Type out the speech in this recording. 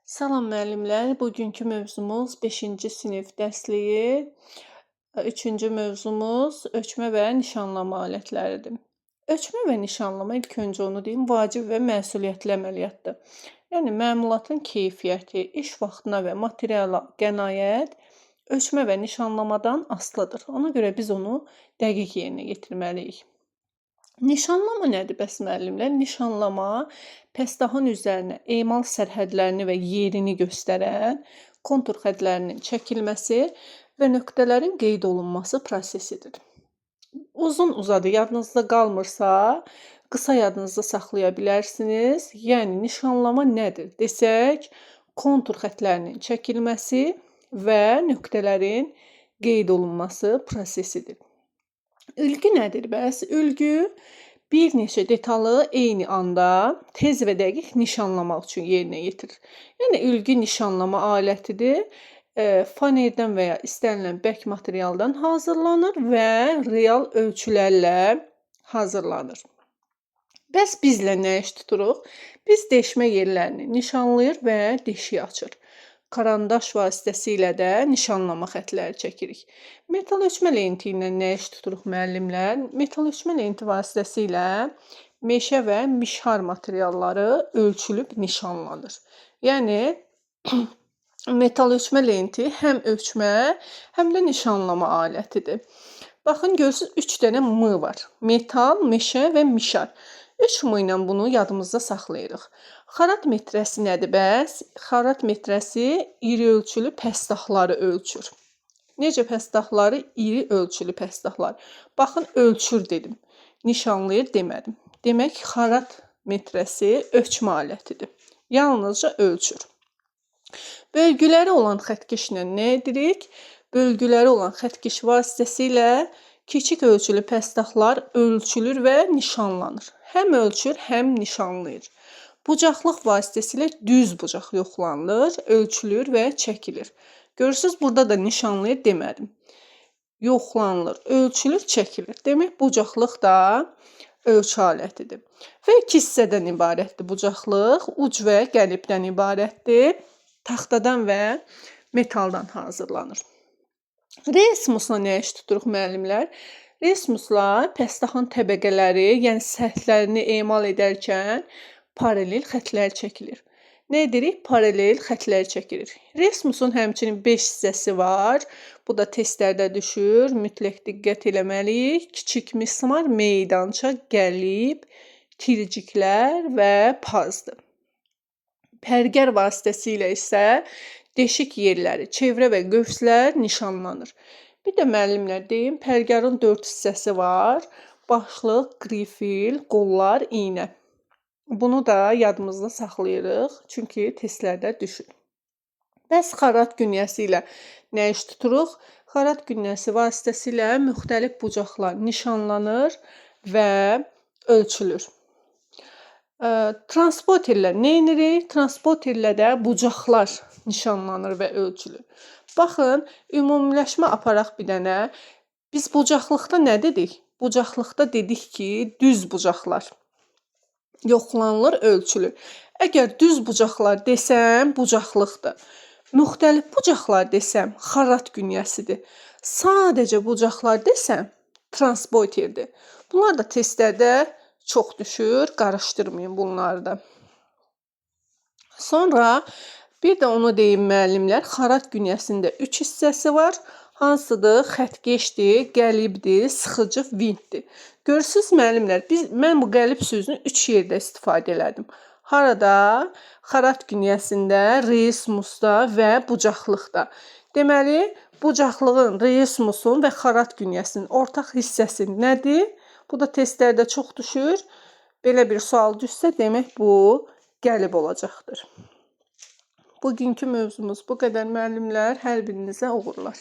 Salam müəllimlər, bugünkü mövzumuz 5-ci sinif dərsliyi, 3-cü mövzumuz ölçmə və nişanlama alətləridir. Ölçmə və nişanlama ilk öncə onu deyim, vacib və məsuliyyətli əməliyyatdır. Yəni məmulatın keyfiyyəti, iş vaxtına və materiala qənaət ölçmə və nişanlamadan asılıdır. Ona görə biz onu dəqiq yerinə yetirməliyik. Nişanlama nədir bəs müəllimlər? Nişanlama pəstahın üzərinə emal sərhədlərini və yerini göstərən kontur xəttlərinin çəkilməsi və nöqtələrin qeyd olunması prosesidir. Uzun-uzadı yadınızda qalmırsa, qısa yadınızda saxlaya bilərsiniz. Yəni nişanlama nədir desək, kontur xəttlərinin çəkilməsi və nöqtələrin qeyd olunması prosesidir. Ülgü nədir bəs? Ülgü bir neçə detalı eyni anda tez və dəqiq nişanlamaq üçün yerinə yetirir. Yəni ülgü nişanlama alətidir. Fanerdən və ya istənilən bərk materialdan hazırlanır və real ölçülərlə hazırlanır. Bəs bizlə nə iş tuturuq? Biz deşmə yerlərini nişanlayır və deşiyi açır. Karandaş vasitəsilə də nişanlama xəttləri çəkirik. Metal ölçmə lenti ilə nə iş tuturuq müəllimlər? Metal ölçmə lenti vasitəsilə meşə və mişar materialları ölçülüb nişanlanır. Yəni metal ölçmə lenti həm ölçmə, həm də nişanlama alətidir. Baxın, görürsünüz 3 dənə M var. Metal, meşə və mişar. 3 M ilə bunu yadımızda saxlayırıq. Xarat metrəsi nədir bəs? Xarat metrəsi iri ölçülü pəstahları ölçür. Necə pəstahları? İri ölçülü pəstahlar. Baxın, ölçür dedim. Nişanlayır demədim. Demək, xarat metrəsi ölçmə alətidir. Yalnızca ölçür. Bölgüləri olan xəttkeşlə nə edirik? Bölgüləri olan xəttkeş vasitəsilə kiçik ölçülü pəstahlar ölçülür və nişanlanır. Həm ölçür, həm nişanlayır. Bucaqlıq vasitəsilə düz bucaq yoxlanılır, ölçülür və çəkilir. Görürsünüz, burada da nişanlayır demədim. Yoxlanılır, ölçülür, çəkilir. Demək, bucaqlıq da ölçü alətidir. Və 2 hissədən ibarətdir bucaqlıq. Uc və qəlibdən ibarətdir. Taxtadan və metaldan hazırlanır. Resmusla nə iş tuturuq müəllimlər? Resmusla pəstahın təbəqələri, yəni səthlərini emal edərkən paralel xəttlər çəkilir. Nə edirik? Paralel xəttlər çəkilir. Resmusun həmçinin 5 hissəsi var. Bu da testlərdə düşür. Mütləq diqqət eləməliyik. Kiçik mismar, meydança, qəlib, tirciklər və pazdır. Pərgər vasitəsilə isə deşik yerləri, çevrə və qövslər nişanlanır. Bir də müəllimlər deyim, pərgarın 4 hissəsi var. Başlıq, qrifil, qollar, iynə. Bunu da yadımızda saxlayırıq, çünki testlərdə düşür. Bəs xarat günyəsi ilə nə iş tuturuq? Xarat günyəsi vasitəsilə müxtəlif bucaqlar nişanlanır və ölçülür. Transporterlə nə edirik? Transporterlə də bucaqlar nişanlanır və ölçülür. Baxın, ümumiləşmə aparaq bir dənə. Biz bucaqlıqda nə dedik? Bucaqlıqda dedik ki, düz bucaqlar yoxlanılır, ölçülür. Əgər düz bucaqlar desəm, bucaqlıqdır. Müxtəlif bucaqlar desəm, xarat günyəsidir. Sadəcə bucaqlar desəm, transporterdir. Bunlar da testlərdə çox düşür, qarışdırmayın bunları da. Sonra bir də onu deyim müəllimlər, xarat günyəsində 3 hissəsi var. Hansıdır? Xəttkeşdir, qəlibdir, sıxıcı, vintdir. Görürsünüz müəllimlər, mən bu qəlib sözünü 3 yerdə istifadə elədim. Harada? Xarat günyəsində, resmusda və bucaqlıqda. Deməli, bucaqlığın, resmusun və xarat günyəsinin ortaq hissəsi nədir? Bu da testlərdə çox düşür. Belə bir sual düşsə, demək bu qəlib olacaqdır. Bugünkü mövzumuz bu qədər müəllimlər. Hər birinizə uğurlar.